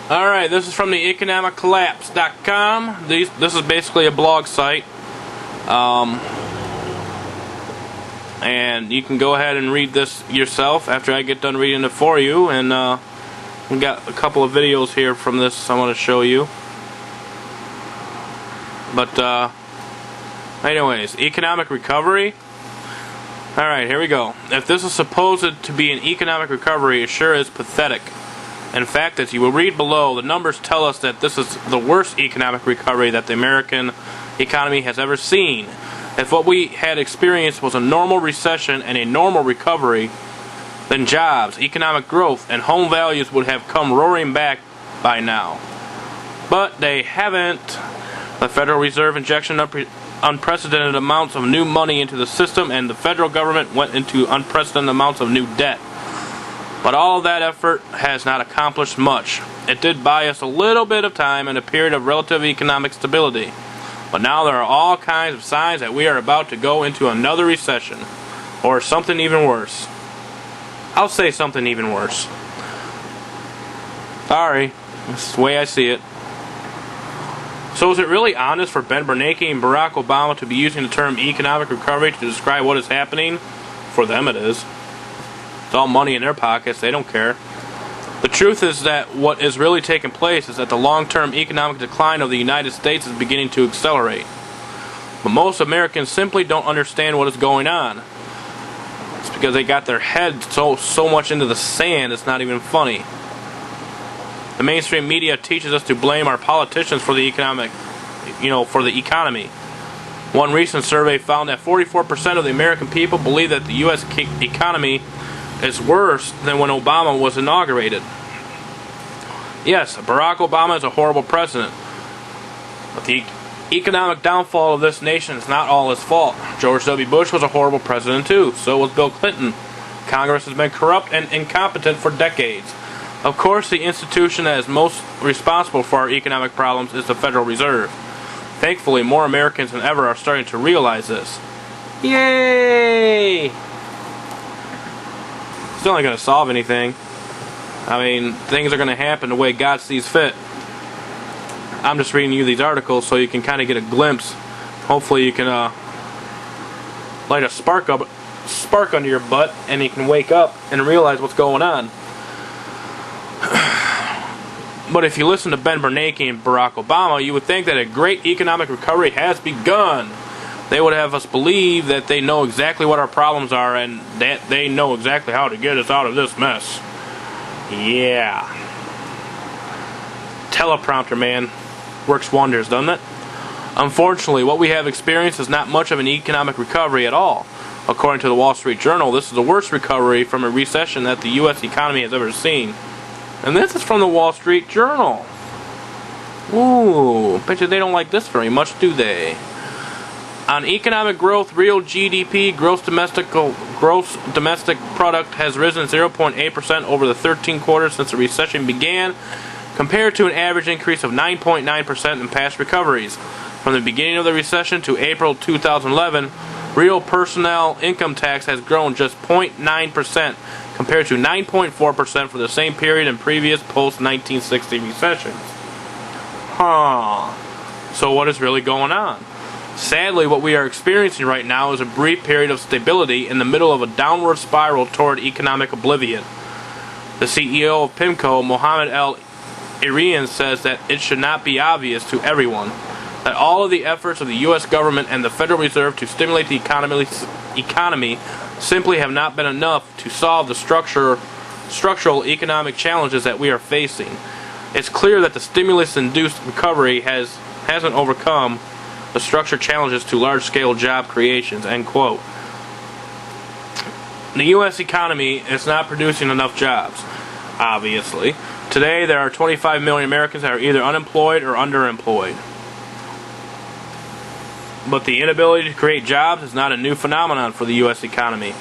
Alright, this is from the economiccollapse.com. This is basically a blog site. And you can go ahead and read this yourself after I get done reading it for you. And we got a couple of videos here from this I want to show you. But anyways, economic recovery. Alright, here we go. If this is supposed to be an economic recovery, it sure is pathetic. In fact, as you will read below, the numbers tell us that this is the worst economic recovery that the American economy has ever seen. If what we had experienced was a normal recession and a normal recovery, then jobs, economic growth, and home values would have come roaring back by now. But they haven't. The Federal Reserve injected unprecedented amounts of new money into the system, and the federal government went into unprecedented amounts of new debt. But all of that effort has not accomplished much. It did buy us a little bit of time and a period of relative economic stability. But now there are all kinds of signs that we are about to go into another recession. Or something even worse. I'll say something even worse. Sorry, this is the way I see it. So is it really honest for Ben Bernanke and Barack Obama to be using the term economic recovery to describe what is happening? For them it is. It's all money in their pockets, they don't care. The truth is that what is really taking place is that the long-term economic decline of the United States is beginning to accelerate. But most Americans simply don't understand what is going on. It's because they got their heads so much into the sand it's not even funny. The mainstream media teaches us to blame our politicians for the economy. One recent survey found that 44% of the American people believe that the U.S. economy is worse than when Obama was inaugurated. Yes, Barack Obama is a horrible president, but the economic downfall of this nation is not all his fault. George W. Bush was a horrible president too. So was Bill Clinton. Congress has been corrupt and incompetent for decades. Of course, the institution that is most responsible for our economic problems is the Federal Reserve. Thankfully, more Americans than ever are starting to realize this. Yay! Still not going to solve anything. I mean, things are going to happen the way God sees fit. I'm just reading you these articles so you can kind of get a glimpse. Hopefully you can light a spark under your butt and you can wake up and realize what's going on. But if you listen to Ben Bernanke and Barack Obama, you would think that a great economic recovery has begun. They would have us believe that they know exactly what our problems are and that they know exactly how to get us out of this mess. Yeah. Teleprompter, man. Works wonders, doesn't it? Unfortunately, what we have experienced is not much of an economic recovery at all. According to the Wall Street Journal, this is the worst recovery from a recession that the U.S. economy has ever seen. And this is from the Wall Street Journal. Ooh, bet you they don't like this very much, do they? On economic growth, real GDP, gross domestic product, has risen 0.8% over the 13 quarters since the recession began, compared to an average increase of 9.9% in past recoveries. From the beginning of the recession to April 2011, real personal income tax has grown just 0.9%, compared to 9.4% for the same period in previous post-1960 recessions. So what is really going on? Sadly, what we are experiencing right now is a brief period of stability in the middle of a downward spiral toward economic oblivion. The CEO of PIMCO, Mohammed El-Erian, says that it should not be obvious to everyone that all of the efforts of the U.S. government and the Federal Reserve to stimulate the economy simply have not been enough to solve the structural economic challenges that we are facing. It's clear that the stimulus-induced recovery hasn't overcome the structural challenges to large-scale job creations, end quote. The U.S. economy is not producing enough jobs, obviously. Today, there are 25 million Americans that are either unemployed or underemployed. But the inability to create jobs is not a new phenomenon for the U.S. economy.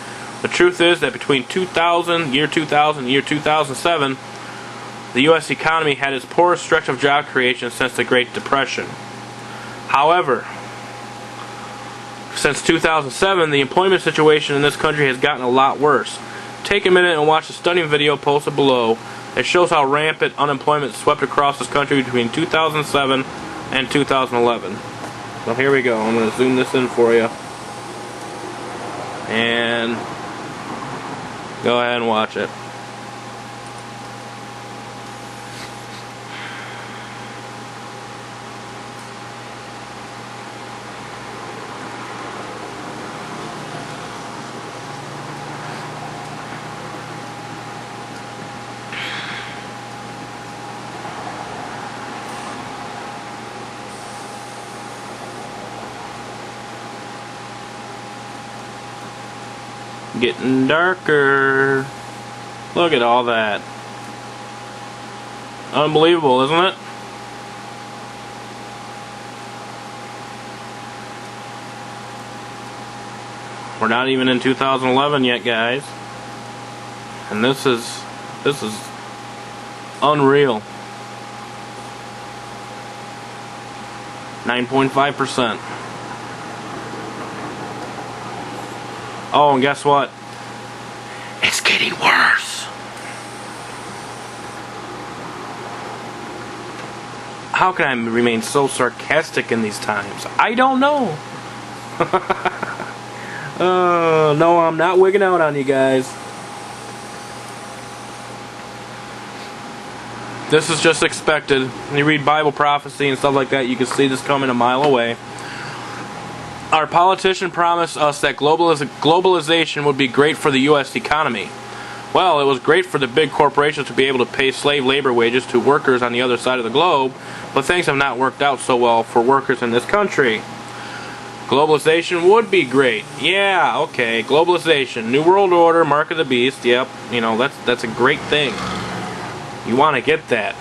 The truth is that between year 2000 and year 2007, the U.S. economy had its poorest stretch of job creation since the Great Depression. However, since 2007, the employment situation in this country has gotten a lot worse. Take a minute and watch the stunning video posted below It shows how rampant unemployment swept across this country between 2007 and 2011. So here we go. I'm going to zoom this in for you. And go ahead and watch it. Getting darker. Look at all that. Unbelievable, isn't it? We're not even in 2011 yet, guys. And this is unreal. 9.5%. Oh, and guess what? It's getting worse. How can I remain so sarcastic in these times? I don't know. No, I'm not wigging out on you guys. This is just expected. When you read Bible prophecy and stuff like that, you can see this coming a mile away. Our politician promised us that globalization would be great for the U.S. economy. Well, it was great for the big corporations to be able to pay slave labor wages to workers on the other side of the globe, but things have not worked out so well for workers in this country. Globalization would be great. Yeah, okay, globalization, New World Order, Mark of the Beast, yep, you know, that's a great thing. You want to get that.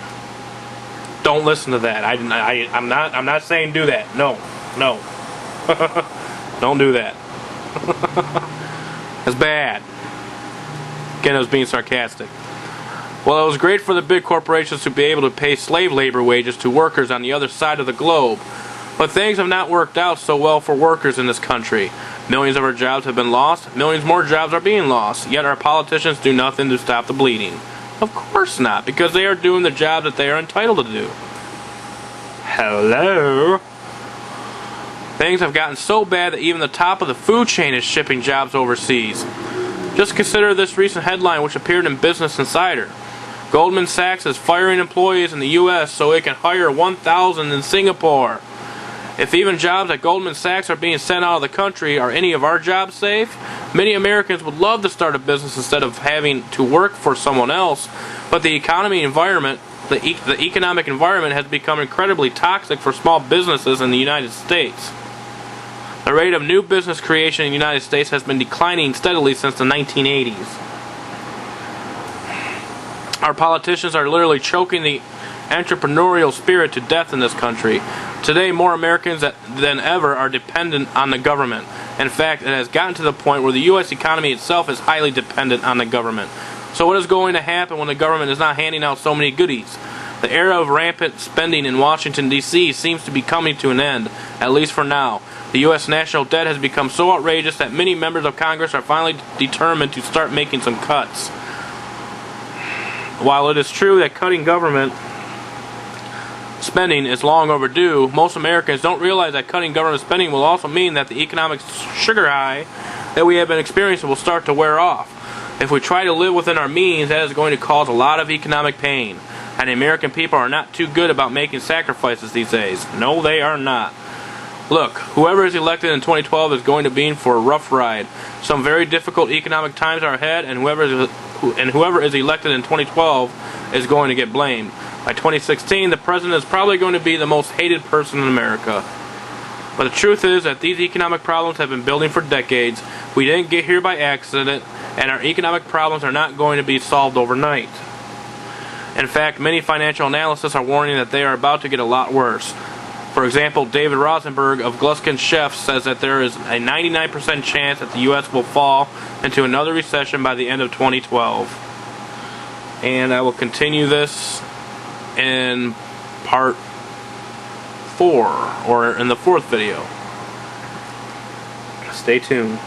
Don't listen to that. I'm not saying do that. No. Don't do that. It's bad. Again, I was being sarcastic. Well, it was great for the big corporations to be able to pay slave labor wages to workers on the other side of the globe. But things have not worked out so well for workers in this country. Millions of our jobs have been lost. Millions more jobs are being lost. Yet our politicians do nothing to stop the bleeding. Of course not, because they are doing the job that they are entitled to do. Hello? Things have gotten so bad that even the top of the food chain is shipping jobs overseas. Just consider this recent headline which appeared in Business Insider. Goldman Sachs is firing employees in the U.S. so it can hire 1,000 in Singapore. If even jobs at Goldman Sachs are being sent out of the country, are any of our jobs safe? Many Americans would love to start a business instead of having to work for someone else, but the economic environment has become incredibly toxic for small businesses in the United States. The rate of new business creation in the United States has been declining steadily since the 1980s. Our politicians are literally choking the entrepreneurial spirit to death in this country. Today, more Americans than ever are dependent on the government. In fact, it has gotten to the point where the U.S. economy itself is highly dependent on the government. So what is going to happen when the government is not handing out so many goodies? The era of rampant spending in Washington, D.C. seems to be coming to an end, at least for now. The U.S. national debt has become so outrageous that many members of Congress are finally determined to start making some cuts. While it is true that cutting government spending is long overdue, most Americans don't realize that cutting government spending will also mean that the economic sugar high that we have been experiencing will start to wear off. If we try to live within our means, that is going to cause a lot of economic pain. And the American people are not too good about making sacrifices these days. No, they are not. Look, whoever is elected in 2012 is going to be in for a rough ride. Some very difficult economic times are ahead, and whoever is elected in 2012 is going to get blamed. By 2016, the president is probably going to be the most hated person in America. But the truth is that these economic problems have been building for decades. We didn't get here by accident, and our economic problems are not going to be solved overnight. In fact, many financial analysts are warning that they are about to get a lot worse. For example, David Rosenberg of Gluskin Sheff says that there is a 99% chance that the U.S. will fall into another recession by the end of 2012. And I will continue this in part 4, or in the 4th video. Stay tuned.